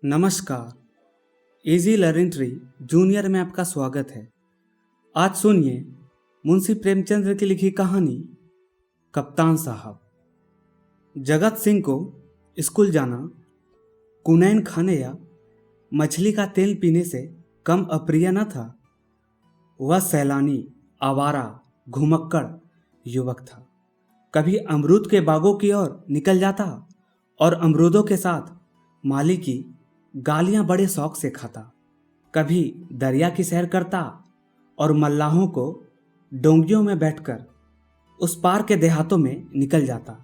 नमस्कार। Easy learning tree junior में आपका स्वागत है। आज सुनिए मुंशी प्रेमचंद्र की लिखी कहानी कप्तान साहब। जगत सिंह को स्कूल जाना कुनैन खाने या मछली का तेल पीने से कम अप्रिय न था। वह सैलानी, आवारा, घुमक्कड़ युवक था। कभी अमरूद के बागों की ओर निकल जाता और अमरूदों के साथ माली की गालियां बड़े शौक से खाता। कभी दरिया की सैर करता और मल्लाहों को डोंगियों में बैठकर उस पार के देहातों में निकल जाता।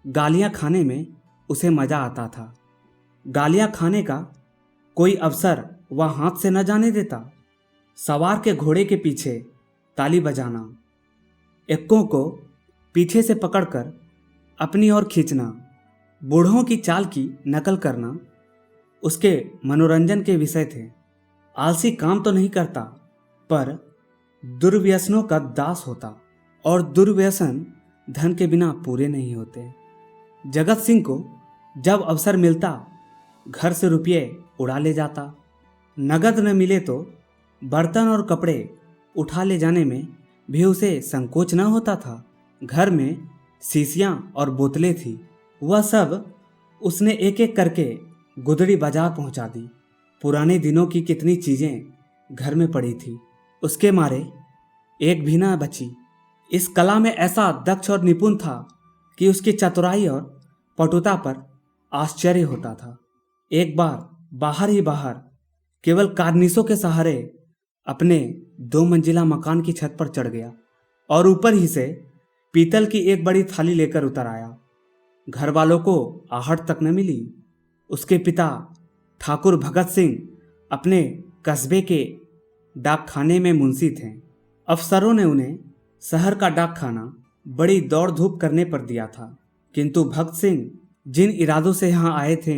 गालियां खाने में उसे मजा आता था। गालियां खाने का कोई अवसर वह हाथ से न जाने देता। सवार के घोड़े के पीछे ताली बजाना, एक्कों को पीछे से पकड़कर अपनी ओर खींचना, बूढ़ों की चाल की नकल करना उसके मनोरंजन के विषय थे। आलसी काम तो नहीं करता, पर दुर्व्यसनों का दास होता और दुर्व्यसन धन के बिना पूरे नहीं होते। जगत सिंह को जब अवसर मिलता घर से रुपये उड़ा ले जाता। नगद न मिले तो बर्तन और कपड़े उठा ले जाने में भी उसे संकोच न होता था। घर में शीशियां और बोतलें थी, वह सब उसने एक एक करके गुदड़ी बाजार पहुंचा दी। पुराने दिनों की कितनी चीजें घर में पड़ी थी, उसके मारे एक भी ना बची। इस कला में ऐसा दक्ष और निपुण था कि उसकी चतुराई और पटुता पर आश्चर्य होता था। एक बार बाहर ही बाहर केवल कार्निसों के सहारे अपने 2 मंजिला मकान की छत पर चढ़ गया और ऊपर ही से पीतल की एक बड़ी थाली लेकर उतर आया। घर वालों को आहट तक न मिली। उसके पिता ठाकुर भगत सिंह अपने कस्बे के डाकखाने में मुंशी थे। अफसरों ने उन्हें शहर का डाकखाना बड़ी दौड़ धूप करने पर दिया था, किंतु भगत सिंह जिन इरादों से यहाँ आए थे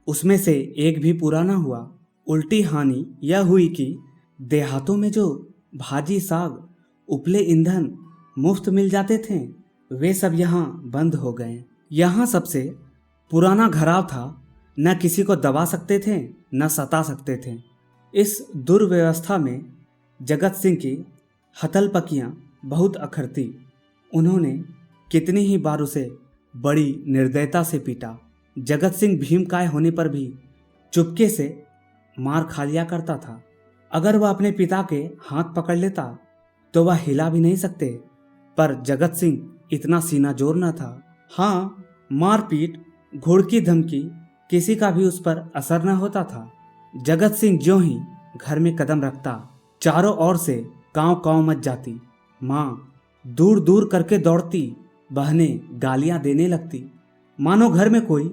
उसमें से एक भी पूरा न हुआ। उल्टी हानि यह हुई कि देहातों में जो भाजी, साग, उपले ईंधन मुफ्त मिल जाते थे वे सब यहाँ बंद हो गए। यहाँ सबसे पुराना घराव था, न किसी को दबा सकते थे न सता सकते थे। इस दुर्व्यवस्था में जगत सिंह की हथलपकियां बहुत अखरती। उन्होंने कितनी ही बार उसे बड़ी निर्दयता से पीटा। जगत सिंह भीमकाय होने पर भी चुपके से मार खा लिया करता था। अगर वह अपने पिता के हाथ पकड़ लेता तो वह हिला भी नहीं सकते, पर जगत सिंह इतना सीना जोर न था। हाँ, मारपीट, घुड़की धमकी किसी का भी उस पर असर न होता था। जगत सिंह ज्यों ही घर में कदम रखता चारों ओर से कांव कांव मच जाती। माँ दूर दूर करके दौड़ती, बहनें गालियां देने लगती, मानो घर में कोई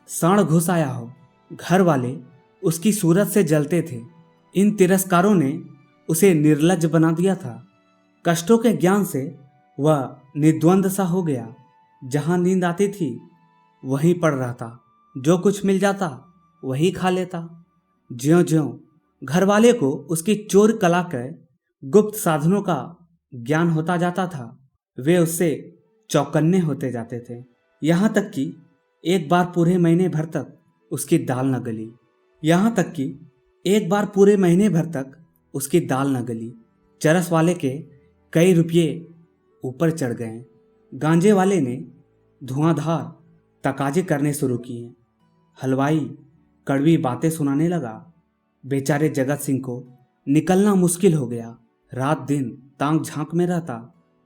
सांड घुस आया हो। घर वाले उसकी सूरत से जलते थे। इन तिरस्कारों ने उसे निर्लज्ज बना दिया था। कष्टों के ज्ञान से वह निद्वंद सा हो गया। जहां नींद आती थी वहीं पड़ रहता, जो कुछ मिल जाता वही खा लेता। ज्यों ज्यों घर वाले को उसकी चोर कला के गुप्त साधनों का ज्ञान होता जाता था, वे उससे चौकन्ने होते जाते थे। यहाँ तक कि एक बार पूरे महीने भर तक उसकी दाल न गली। चरस वाले के कई रुपये ऊपर चढ़ गए। गांजे वाले ने धुआंधार तकाजे करने शुरू किए। हलवाई कड़वी बातें सुनाने लगा। बेचारे जगत सिंह को निकलना मुश्किल हो गया। रात दिन तांग झांक में रहता,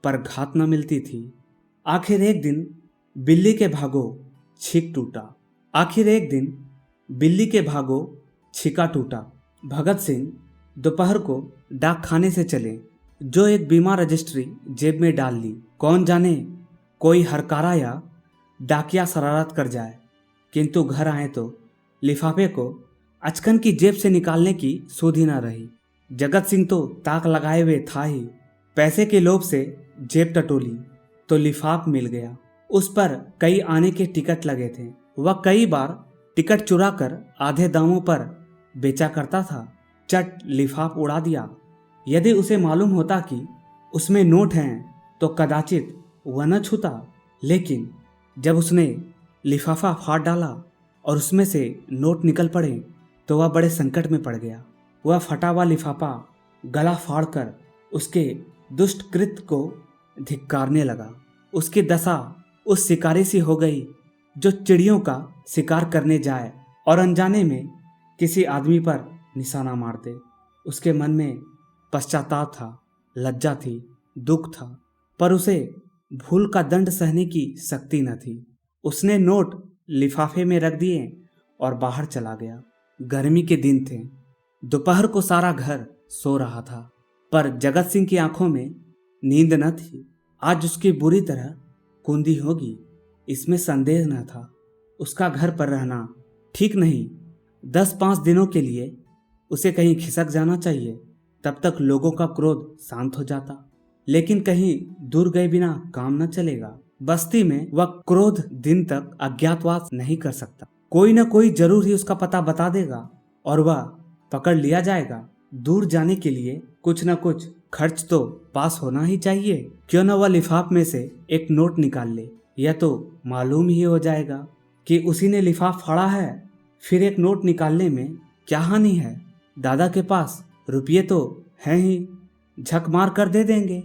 पर घात न मिलती थी। आखिर एक दिन बिल्ली के भागो छिका टूटा। भगत सिंह दोपहर को डाकखाने से चले, जो एक बीमा रजिस्ट्री जेब में डाल ली। कौन जाने कोई हरकारा या डाकिया शरारत कर जाए, किंतु घर आए तो लिफाफे को अचकन की जेब से निकालने की सुध ही न रही। जगत सिंह तो ताक लगाए हुए था ही। पैसे के लोभ से जेब टटोली तो लिफाफ मिल गया। उस पर कई आने के टिकट लगे थे। वह कई बार टिकट चुरा कर आधे दामों पर बेचा करता था। चट लिफाफ उड़ा दिया। यदि उसे मालूम होता कि उसमें नोट हैं तो कदाचित वह न छूता, लेकिन जब उसने लिफाफा फाड़ डाला और उसमें से नोट निकल पड़े तो वह बड़े संकट में पड़ गया। वह फटा हुआ लिफाफा गला फाड़कर उसके दुष्ट कृत्य को धिक्कारने लगा। उसकी दशा उस शिकारी सी हो गई जो चिड़ियों का शिकार करने जाए और अनजाने में किसी आदमी पर निशाना मार दे। उसके मन में पश्चाताप था, लज्जा थी, दुख था, पर उसे भूल का दंड सहने की शक्ति न थी। उसने नोट लिफाफे में रख दिए और बाहर चला गया। गर्मी के दिन थे। दोपहर को सारा घर सो रहा था, पर जगत सिंह की आंखों में नींद न थी। आज उसकी बुरी तरह कुंदी होगी, इसमें संदेह न था। उसका घर पर रहना ठीक नहीं। 10-5 दिनों के लिए उसे कहीं खिसक जाना चाहिए, तब तक लोगों का क्रोध शांत हो जाता। लेकिन कहीं दूर गए बिना काम न चलेगा। बस्ती में वह क्रोध दिन तक अज्ञातवास नहीं कर सकता। कोई न कोई जरूर ही उसका पता बता देगा और वह पकड़ लिया जाएगा। दूर जाने के लिए कुछ न कुछ खर्च तो पास होना ही चाहिए। क्यों न वह लिफाफ में से एक नोट निकाल ले। यह तो मालूम ही हो जाएगा कि उसी ने लिफाफ फाड़ा है। फिर एक नोट निकालने में क्या हानि है। दादा के पास रुपये तो हैं ही, झक मार कर दे देंगे।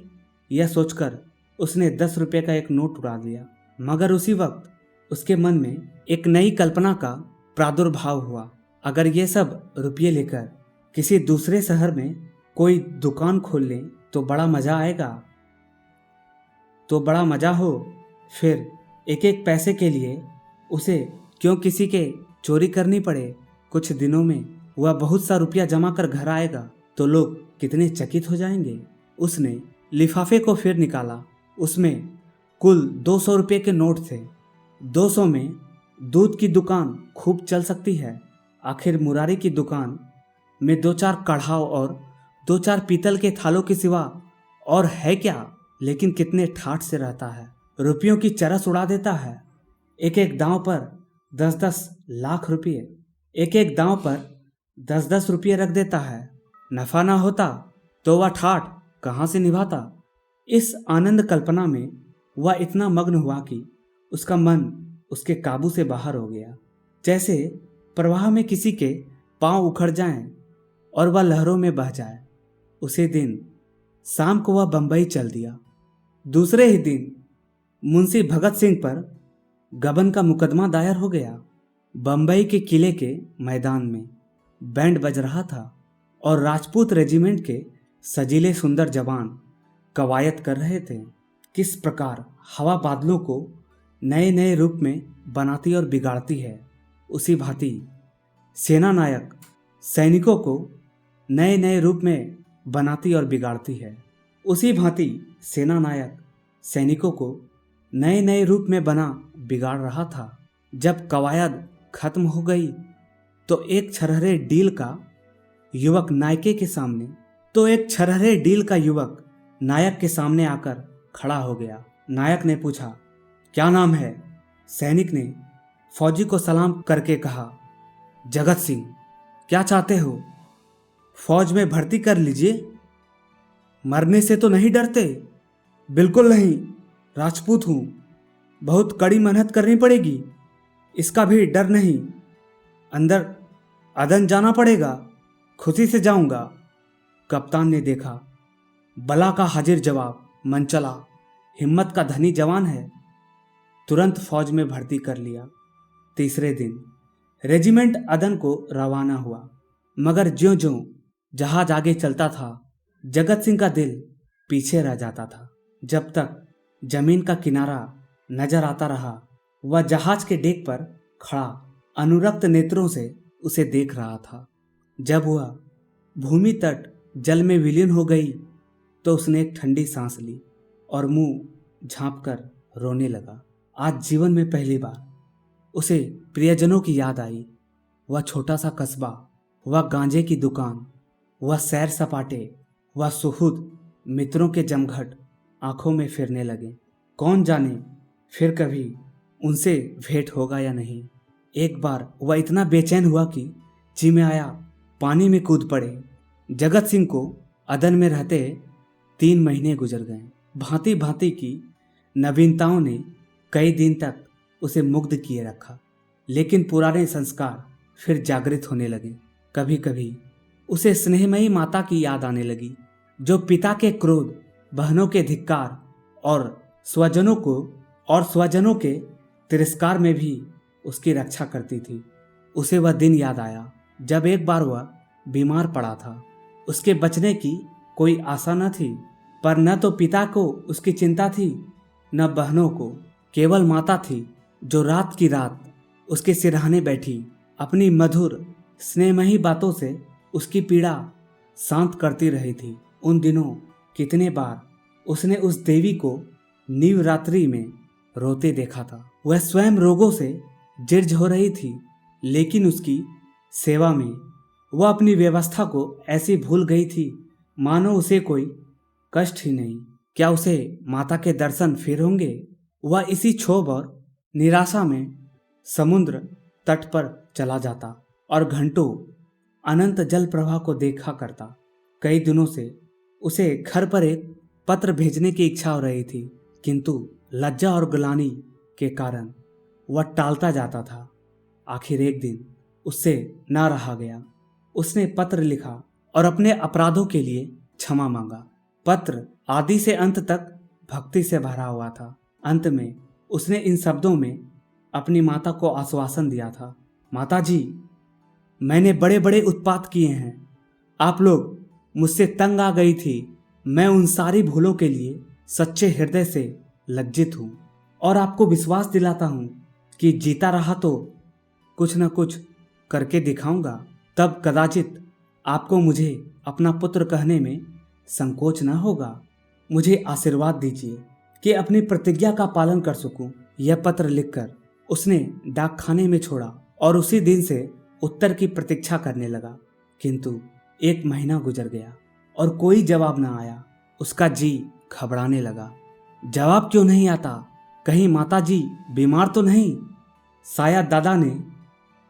यह सोचकर उसने 10 रुपये का एक नोट उड़ा दिया। मगर उसी वक्त उसके मन में एक नई कल्पना का प्रादुर्भाव हुआ। अगर ये सब रुपये लेकर किसी दूसरे शहर में कोई दुकान खोल लें तो बड़ा मजा आएगा, तो बड़ा मजा हो। फिर एक एक पैसे के लिए उसे क्यों किसी के चोरी करनी पड़े। कुछ दिनों में वह बहुत सा रुपया जमा कर घर आएगा तो लोग कितने चकित हो जाएंगे। उसने लिफाफे को फिर निकाला। उसमें कुल 200 रुपये के नोट थे। 200 में दूध की दुकान खूब चल सकती है। आखिर मुरारी की दुकान में 2-4 कढ़ाव और 2-4 पीतल के थालों के सिवा और है क्या। लेकिन कितने ठाठ से रहता है, रुपयों की चरस उड़ा देता है। एक एक दांव पर 10-10 लाख रुपये, एक एक दांव पर 10-10 रुपये रख देता है। नफा ना होता तो वह ठाठ कहाँ से निभाता। इस आनंद कल्पना में वह इतना मग्न हुआ कि उसका मन उसके काबू से बाहर हो गया। जैसे प्रवाह में किसी के पांव उखड़ जाएं और वह लहरों में बह जाए। उसी दिन शाम को वह बंबई चल दिया। दूसरे ही दिन मुंशी भगत सिंह पर गबन का मुकदमा दायर हो गया। बंबई के किले के मैदान में बैंड बज रहा था और राजपूत रेजिमेंट के सजीले सुंदर जवान कवायद कर रहे थे। किस प्रकार हवा बादलों को नए नए रूप में बनाती और बिगाड़ती है, उसी भांति सेना नायक सैनिकों को नए नए रूप में बनाती और बिगाड़ती है। उसी भांति सेना नायक सैनिकों को नए नए रूप में बना बिगाड़ रहा था। जब कवायद खत्म हो गई तो एक छरहरे डील का युवक नायक के सामने आकर खड़ा हो गया। नायक ने पूछा, क्या नाम है? सैनिक ने फौजी को सलाम करके कहा, जगत सिंह। क्या चाहते हो? फौज में भर्ती कर लीजिए। मरने से तो नहीं डरते? बिल्कुल नहीं, राजपूत हूँ, बहुत कड़ी मेहनत करनी पड़ेगी, इसका भी डर नहीं। अंदर अदन जाना पड़ेगा, खुशी से जाऊंगा। कप्तान ने देखा, बला का हाजिर जवाब, मनचला, हिम्मत का धनी जवान है। तुरंत फौज में भर्ती कर लिया। तीसरे दिन रेजिमेंट अदन को रवाना हुआ। मगर ज्यों ज्यों जहाज आगे चलता था, जगत सिंह का दिल पीछे रह जाता था। जब तक जमीन का किनारा नजर आता रहा, वह जहाज के डेक पर खड़ा अनुरक्त नेत्रों से उसे देख रहा था। जब वह भूमि तट जल में विलीन हो गई तो उसने एक ठंडी सांस ली और मुंह झांपकर रोने लगा। आज जीवन में पहली बार उसे प्रियजनों की याद आई। वह छोटा सा कस्बा, वह गांजे की दुकान, वह सैर सपाटे, वह सुहूद मित्रों के जमघट आंखों में फिरने लगे। कौन जाने फिर कभी उनसे भेंट होगा या नहीं। एक बार वह इतना बेचैन हुआ कि जी में आया पानी में कूद पड़े। जगत सिंह को अदन में रहते 3 महीने गुजर गए। भांति भांति की नवीनताओं ने कई दिन तक उसे मुग्ध किए रखा। लेकिन पुराने संस्कार फिर जागृत होने लगे। कभी कभी उसे स्नेहमयी माता की याद आने लगी, जो पिता के क्रोध, बहनों के धिक्कार और स्वजनों के तिरस्कार में भी उसकी रक्षा करती थी। उसे वह दिन याद आया जब एक बार वह बीमार पड़ा था। उसके बचने की कोई आशा न थी, पर न तो पिता को उसकी चिंता थी, न बहनों को। केवल माता थी जो रात की रात उसके सिरहाने बैठी अपनी मधुर स्नेहमयी बातों से उसकी पीड़ा शांत करती रही थी। उन दिनों कितने बार उसने उस देवी को नवरात्रि में रोते देखा था। वह स्वयं रोगों से जिर्ज हो रही थी, लेकिन उसकी सेवा में वह अपनी व्यवस्था को ऐसी भूल गई थी मानो उसे कोई कष्ट ही नहीं। क्या उसे माता के दर्शन फिर होंगे? वह इसी क्षोभ और निराशा में समुद्र तट पर चला जाता और घंटों अनंत जल प्रवाह को देखा करता। कई दिनों से उसे घर पर एक पत्र भेजने की इच्छा हो रही थी, किंतु लज्जा और ग्लानि के कारण वह टालता जाता था। आखिर एक दिन उससे ना रहा गया। उसने पत्र लिखा और अपने अपराधों के लिए क्षमा मांगा। पत्र आदि से अंत तक भक्ति से भरा हुआ था। अंत में उसने इन शब्दों में अपनी माता को आश्वासन दिया था, माता जी, मैंने बड़े बड़े उत्पात किए हैं। आप लोग मुझसे तंग आ गई थी। मैं उन सारी भूलों के लिए सच्चे हृदय से लज्जित हूँ और आपको विश्वास दिलाता हूँ कि जीता रहा तो कुछ न कुछ करके दिखाऊंगा। तब कदाचित आपको मुझे अपना पुत्र कहने में संकोच न होगा। मुझे आशीर्वाद दीजिए कि अपनी प्रतिज्ञा का पालन कर सकूं। यह पत्र लिखकर उसने डाकखाने में छोड़ा और उसी दिन से उत्तर की प्रतीक्षा करने लगा। किंतु 1 महीना गुजर गया और कोई जवाब न आया। उसका जी घबराने लगा। जवाब क्यों नहीं आता? कहीं माता जी बीमार तो नहीं? शायद दादा ने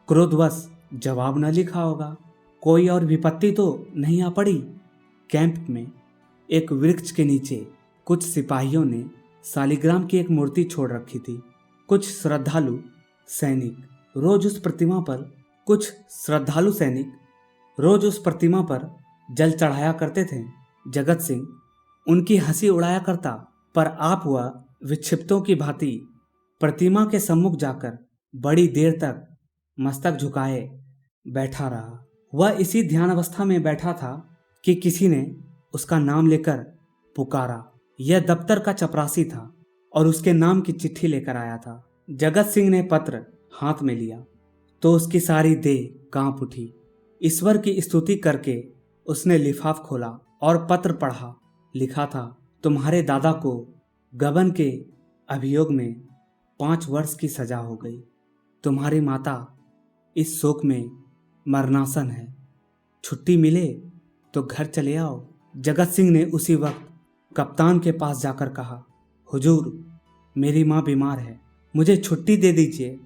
क्रोधवश जवाब न लिखा होगा। कोई और विपत्ति तो नहीं आ पड़ी। कैंप में एक वृक्ष के नीचे कुछ सिपाहियों ने शालिग्राम की एक मूर्ति छोड़ रखी थी। कुछ श्रद्धालु सैनिक रोज उस प्रतिमा पर जल चढ़ाया करते थे। जगत सिंह उनकी हंसी उड़ाया करता, पर आप वह विक्षिप्तों की भांति प्रतिमा के सम्मुख जाकर बड़ी देर तक मस्तक झुकाए बैठा रहा। वह इसी ध्यान अवस्था में बैठा था कि किसी ने उसका नाम लेकर पुकारा। यह दफ्तर का चपरासी था और उसके नाम की चिट्ठी लेकर आया था। जगत सिंह ने पत्र हाथ में लिया तो उसकी सारी देह कांप उठी। ईश्वर की स्तुति करके उसने लिफाफ खोला और पत्र पढ़ा। लिखा था, तुम्हारे दादा को गबन के अभियोग में 5 वर्ष की सजा हो गई। तुम्हारी माता इस शोक में मरनासन है। छुट्टी मिले तो घर चले आओ। जगत सिंह ने उसी वक्त कप्तान के पास जाकर कहा, हुजूर, मेरी माँ बीमार है, मुझे छुट्टी दे दीजिए।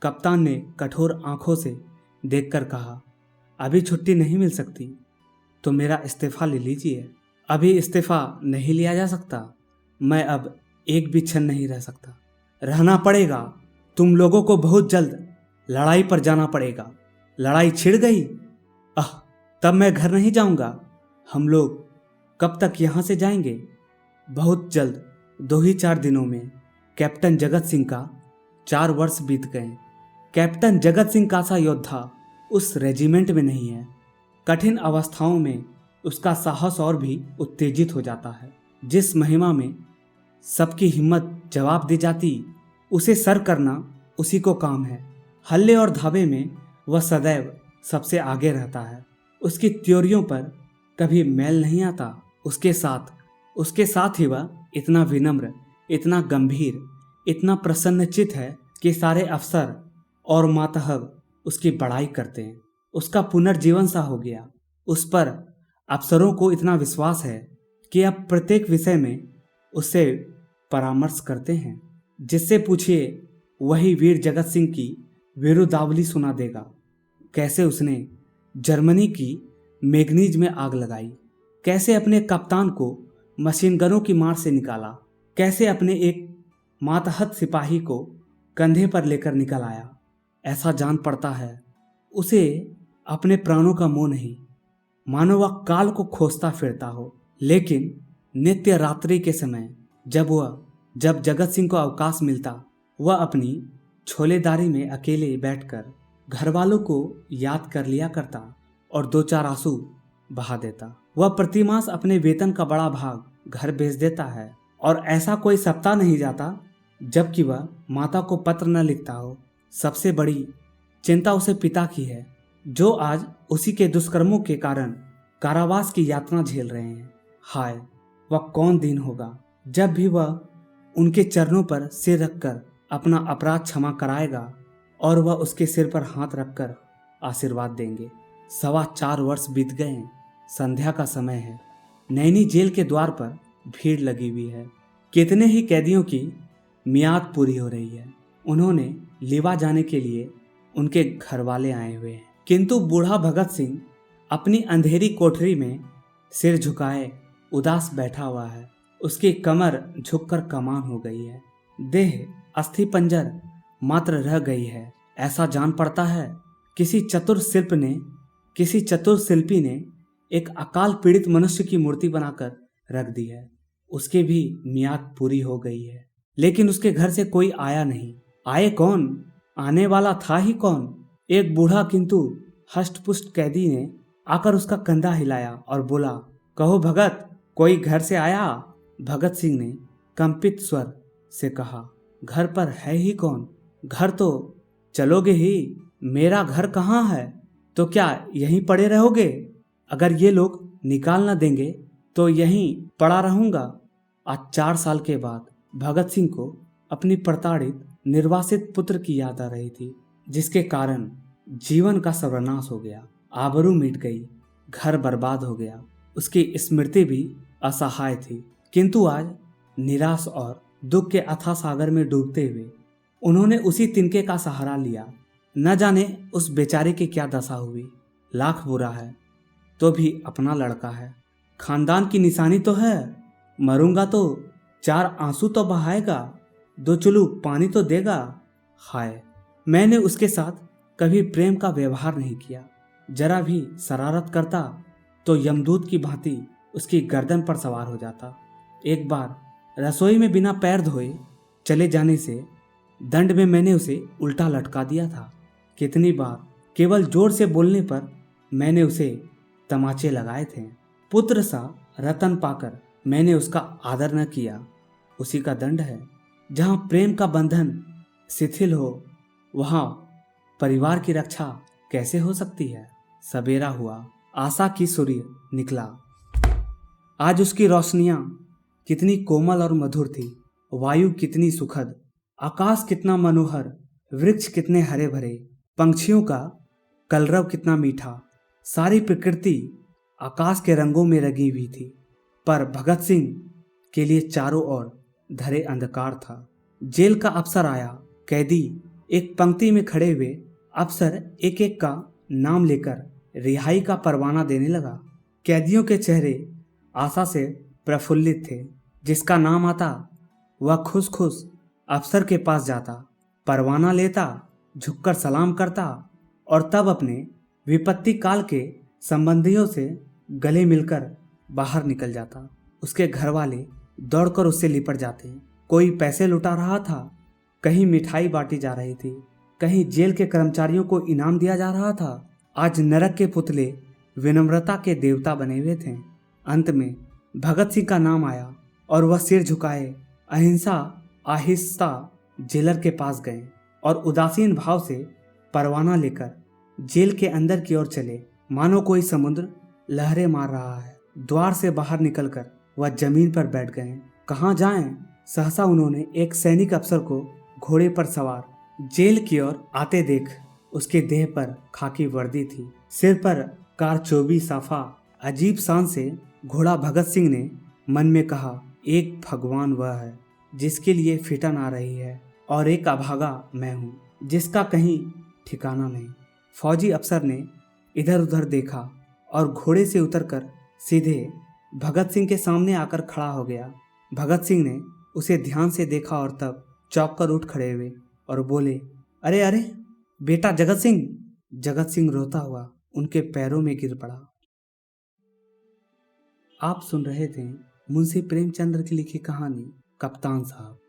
कप्तान ने कठोर आंखों से देखकर कहा, अभी छुट्टी नहीं मिल सकती तो मेरा इस्तीफा ले लीजिए। अभी इस्तीफा नहीं लिया जा सकता। मैं अब एक भी क्षण नहीं रह सकता। रहना पड़ेगा। तुम लोगों को बहुत जल्द लड़ाई पर जाना पड़ेगा। लड़ाई छिड़ गई, तब मैं घर नहीं जाऊंगा। हम लोग कब तक यहाँ से जाएंगे? बहुत जल्द 2 ही 4 दिनों में कैप्टन जगत सिंह का 4 वर्ष बीत गए। कैप्टन जगत सिंह का सा योद्धा उस रेजिमेंट में नहीं है। कठिन अवस्थाओं में उसका साहस और भी उत्तेजित हो जाता है। जिस महिमा में सबकी हिम्मत जवाब दी जाती, उसे सर करना उसी को काम है। हल्ले और धाबे में वह सदैव सबसे आगे रहता है। उसकी त्योरियों पर कभी मैल नहीं आता। उसके साथ ही वह इतना विनम्र, इतना गंभीर, इतना प्रसन्नचित है कि सारे अफसर और मातहब उसकी बड़ाई करते हैं। उसका पुनर्जीवन सा हो गया। उस पर अफसरों को इतना विश्वास है कि अब प्रत्येक विषय में उससे परामर्श करते हैं। जिससे पूछिए वही वीर जगत सिंह की वीरोदावली सुना देगा। कैसे उसने जर्मनी की मैगनीज में आग लगाई, कैसे अपने कप्तान को मशीन गनों की मार से निकाला, कैसे अपने एक मातहत सिपाही को कंधे पर लेकर निकल आया। ऐसा जान पड़ता है उसे अपने प्राणों का मोह नहीं, मानो वह काल को खोजता फिरता हो। लेकिन नित्य रात्रि के समय जब जगत सिंह को अवकाश मिलता, वह अपनी छोलेदारी में अकेले बैठकर घर वालों को याद कर लिया करता और दो चार आंसू बहा देता। वह प्रतिमास अपने वेतन का बड़ा भाग घर भेज देता है और ऐसा कोई सप्ताह नहीं जाता जबकि वह माता को पत्र न लिखता हो। सबसे बड़ी चिंता उसे पिता की है, जो आज उसी के दुष्कर्मों के कारण कारावास की यातना झेल रहे हैं। हाय, वह कौन दिन होगा जब भी वह उनके चरणों पर सिर रखकर अपना अपराध क्षमा कराएगा और वह उसके सिर पर हाथ रखकर आशीर्वाद देंगे। 4.25 वर्ष बीत गए हैं। संध्या का समय है। नैनी जेल के द्वार पर भीड़ लगी हुई है। कितने ही कैदियों की मियाद पूरी हो रही है। उन्होंने लिवा जाने के लिए उनके घर वाले आए हुए हैं, किंतु बूढ़ा भगत सिंह अपनी अंधेरी कोठरी में सिर झुकाए उदास बैठा हुआ है। उसकी कमर झुककर कमान हो गई है। देह अस्थि पंजर मात्र रह गई है। ऐसा जान पड़ता है किसी चतुर शिल्पी ने एक अकाल पीड़ित मनुष्य की मूर्ति बनाकर रख दी है। उसकी भी मियाद पूरी हो गई है, लेकिन उसके घर से कोई आया नहीं। आए कौन? आने वाला था ही कौन? एक बूढ़ा किंतु हष्टपुष्ट कैदी ने आकर उसका कंधा हिलाया और बोला, कहो भगत, कोई घर से आया? भगत सिंह ने कंपित स्वर से कहा, घर पर है ही कौन? घर तो चलोगे ही। मेरा घर कहाँ है? तो क्या यहीं पड़े रहोगे? अगर ये लोग निकाल न देंगे तो यहीं पड़ा रहूंगा। आज 4 साल के बाद भगत सिंह को अपनी प्रताड़ित निर्वासित पुत्र की याद आ रही थी, जिसके कारण जीवन का सर्वनाश हो गया, आबरू मिट गई, घर बर्बाद हो गया। उसकी स्मृति भी असहाय थी, किंतु आज निराश और दुख के अथाह सागर में डूबते हुए उन्होंने उसी तिनके का सहारा लिया। न जाने उस बेचारे की क्या दशा हुई। लाख बुरा है तो भी अपना लड़का है, खानदान की निशानी तो है। मरूंगा तो 4 आंसू तो बहाएगा, 2 चुल्लू पानी तो देगा। हाय, मैंने उसके साथ कभी प्रेम का व्यवहार नहीं किया। जरा भी शरारत करता तो यमदूत की भांति उसकी गर्दन पर सवार हो जाता। एक बार रसोई में बिना पैर धोए चले जाने से दंड में मैंने उसे उल्टा लटका दिया था। कितनी बार केवल जोर से बोलने पर मैंने उसे तमाचे लगाए थे। पुत्र सा रतन पाकर मैंने उसका आदर न किया, उसी का दंड है। जहाँ प्रेम का बंधन शिथिल हो वहाँ परिवार की रक्षा कैसे हो सकती है। सवेरा हुआ, आशा की सूर्य निकला। आज उसकी रोशनियां कितनी कोमल और मधुर थी, वायु कितनी सुखद, आकाश कितना मनोहर, वृक्ष कितने हरे भरे, पंछियों का कलरव कितना मीठा। सारी प्रकृति आकाश के रंगों में रंगी हुई थी, पर भगत सिंह के लिए चारों ओर धरे अंधकार था। जेल का अफसर आया। कैदी एक पंक्ति में खड़े हुए अफसर एक एक का नाम लेकर रिहाई का परवाना देने लगा। कैदियों के चेहरे आशा से प्रफुल्लित थे। जिसका नाम आता वह खुश खुश अफसर के पास जाता, परवाना लेता, झुककर सलाम करता और तब अपने विपत्ति काल के संबंधियों से गले मिलकर बाहर निकल जाता। उसके घर वाले दौड़कर उससे लिपट जाते। कोई पैसे लुटा रहा था, कहीं मिठाई बांटी जा रही थी, कहीं जेल के कर्मचारियों को इनाम दिया जा रहा था। आज नरक के पुतले विनम्रता के देवता बने हुए थे। अंत में भगत सिंह का नाम आया और वह सिर झुकाए अहिंसा आहिस्ता जेलर के पास गए और उदासीन भाव से परवाना लेकर जेल के अंदर की ओर चले, मानो कोई समुद्र लहरें मार रहा है। द्वार से बाहर निकलकर वह जमीन पर बैठ गए। कहाँ जाएं? सहसा उन्होंने एक सैनिक अफसर को घोड़े पर सवार जेल की ओर आते देख। उसके देह पर खाकी वर्दी थी, सिर पर कारचोबी साफा। अजीब शान से घोड़ा भगत सिंह ने मन में कहा, एक भगवान वह है जिसके लिए फिटन आ रही है और एक अभागा मैं हूँ जिसका कहीं ठिकाना नहीं। फौजी अफसर ने इधर उधर देखा और घोड़े से उतरकर सीधे भगत सिंह के सामने आकर खड़ा हो गया। भगत सिंह ने उसे ध्यान से देखा और तब चौंक कर उठ खड़े हुए और बोले, अरे अरे, बेटा जगत सिंह। जगत सिंह रोता हुआ उनके पैरों में गिर पड़ा। आप सुन रहे थे मुंशी प्रेमचंद्र की लिखी कहानी कप्तान साहब।